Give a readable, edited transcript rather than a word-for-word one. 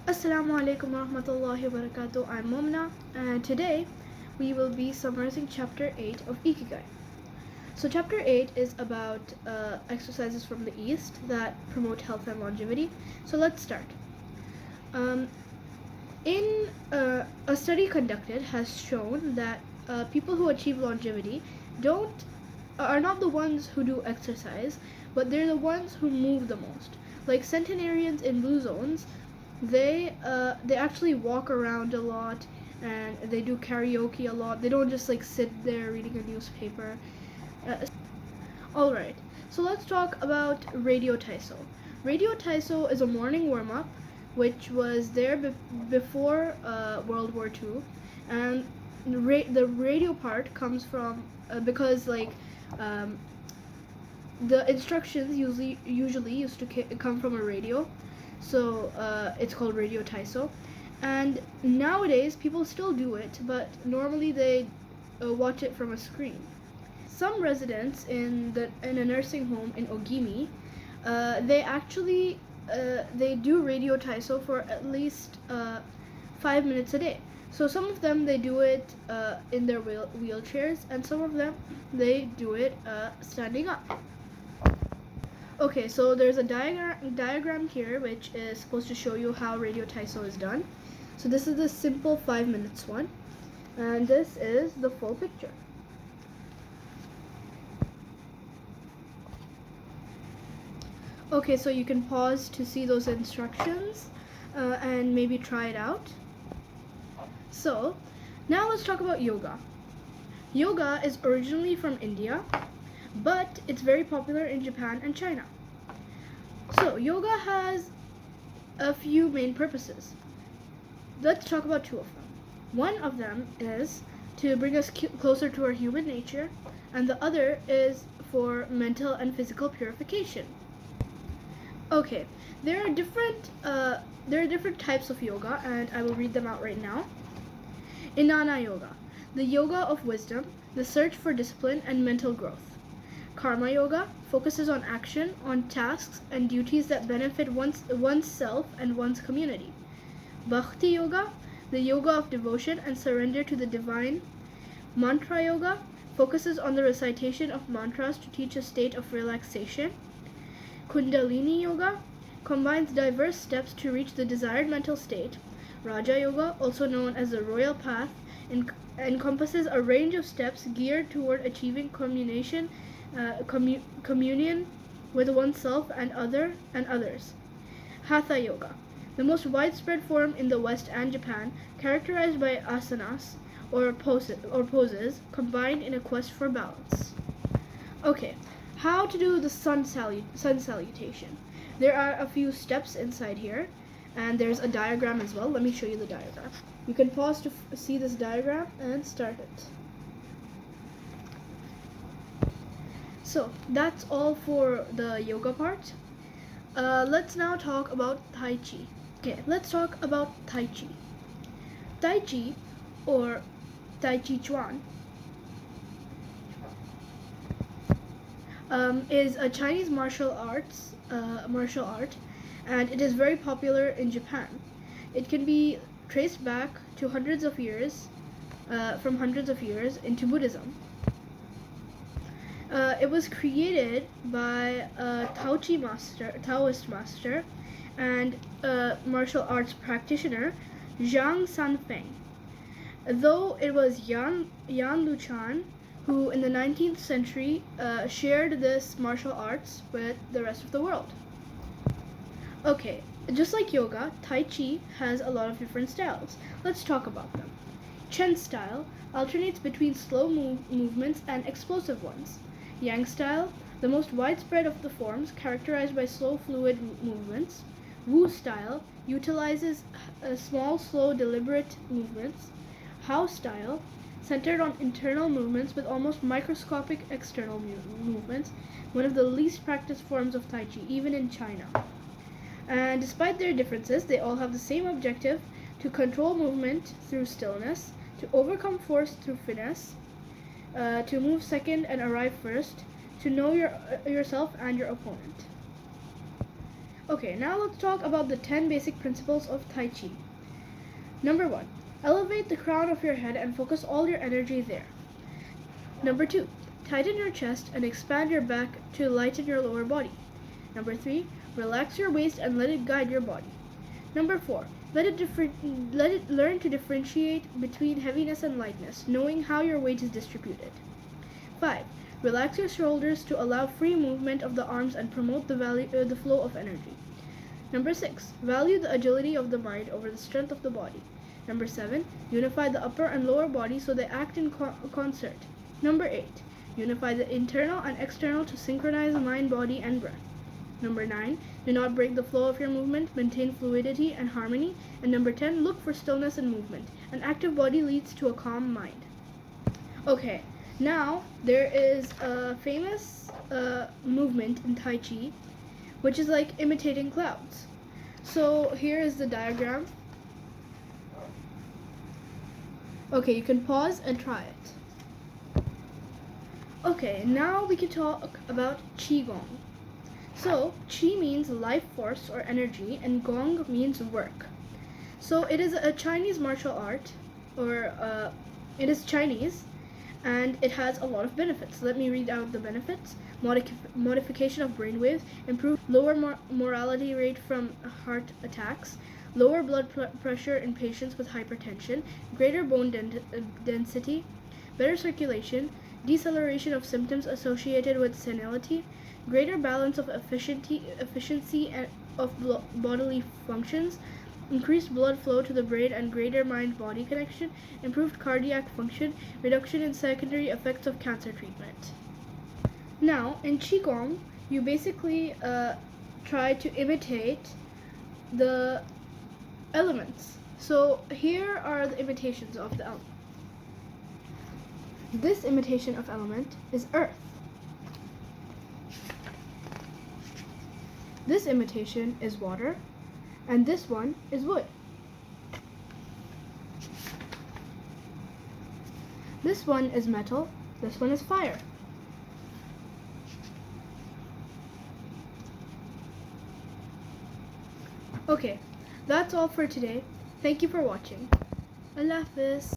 Assalamu alaikum warahmatullahi wabarakatuh. I'm Momna, and today we will be summarizing chapter 8 of Ikigai. So, chapter 8 is about exercises from the East that promote health and longevity. So, let's start. Um, in a study conducted has shown that people who achieve longevity don't are not the ones who do exercise, but they're the ones who move the most. Like centenarians in blue zones, they actually walk around a lot and they do karaoke a lot. They don't just like sit there reading a newspaper. Uh, all right, so let's talk about Radio Taiso. Radio Taiso is a morning warm up, which was there before World War II, and the radio part comes from because um, the instructions usually used to come from a radio, so it's called Radio Taiso. And nowadays people still do it, but normally they watch it from a screen. Some residents in a nursing home in Ogimi, they actually they do Radio Taiso for at least 5 minutes a day. So some of them they do it in their wheelchairs, and some of them they do it standing up. Okay, so there's a diagram here which is supposed to show you how Radio Taiso is done. So this is the simple 5 minutes one, and this is the full picture. Okay, so you can pause to see those instructions and maybe try it out. So now let's talk about yoga. Yoga is originally from India, but it's very popular in Japan and China. So yoga has a few main purposes. Let's talk about two of them. One of them is to bring us closer to our human nature, and the other is for mental and physical purification. Okay, there are different types of yoga, and I will read them out right now. Inanna yoga, the yoga of wisdom, the search for discipline and mental growth. Karma yoga focuses on action, on tasks and duties that benefit oneself and one's community. Bhakti yoga, the yoga of devotion and surrender to the divine. Mantra yoga focuses on the recitation of mantras to teach a state of relaxation. Kundalini yoga combines diverse steps to reach the desired mental state. Raja yoga, also known as the royal path, encompasses a range of steps geared toward achieving communion with oneself and others. Hatha yoga, the most widespread form in the West and Japan, characterized by asanas or poses combined in a quest for balance. Okay, how to do the sun salutation. There are a few steps inside here, and there's a diagram as well. Let me show you the diagram. You can pause to see this diagram and start it. So that's all for the yoga part. Let's now talk about Tai Chi. Okay, let's talk about Tai Chi. Tai Chi, or Tai Chi Chuan, is a Chinese martial art, and it is very popular in Japan. It can be traced back to from hundreds of years into Buddhism. It was created by a Taoist master, and martial arts practitioner, Zhang Sanfeng. Though it was Yan Luchan who in the 19th century shared this martial arts with the rest of the world. Okay, just like yoga, Tai Chi has a lot of different styles. Let's talk about them. Chen style alternates between slow movements and explosive ones. Yang style, the most widespread of the forms, characterized by slow, fluid movements. Wu style utilizes small, slow, deliberate movements. Hao style, centered on internal movements with almost microscopic external movements, one of the least practiced forms of Tai Chi, even in China. And despite their differences, they all have the same objective: to control movement through stillness, to overcome force through finesse, to move second and arrive first, to know yourself and your opponent. Okay, now let's talk about the 10 basic principles of Tai Chi. Number 1. Elevate the crown of your head and focus all your energy there. Number 2. Tighten your chest and expand your back to lighten your lower body. Number 3. Relax your waist and let it guide your body. Number 4. Let it learn to differentiate between heaviness and lightness, knowing how your weight is distributed. 5. Relax your shoulders to allow free movement of the arms and promote the flow of energy. Number 6. Value the agility of the mind over the strength of the body. Number 7. Unify the upper and lower body so they act in concert. Number 8. Unify the internal and external to synchronize mind, body, and breath. Number 9. Do not break the flow of your movement, maintain fluidity and harmony. And number 10. Look for stillness and movement. An active body leads to a calm mind. Okay, now there is a famous movement in Tai Chi, which is like imitating clouds. So here is the diagram. Okay, you can pause and try it. Okay, now we can talk about Qigong. So, Qi means life force or energy, and Gong means work. So, it is a Chinese martial art, or it is Chinese, and it has a lot of benefits. Let me read out the benefits. Modification of brainwaves, improved lower mortality rate from heart attacks, lower blood pressure in patients with hypertension, greater bone density, better circulation, deceleration of symptoms associated with senility, greater balance of efficiency of bodily functions, increased blood flow to the brain and greater mind-body connection, improved cardiac function, reduction in secondary effects of cancer treatment. Now, in Qigong, you basically try to imitate the elements. So here are the imitations of the element. This imitation of element is earth. This imitation is water, and this one is wood. This one is metal, this one is fire. Okay, that's all for today. Thank you for watching. Allah Hafiz.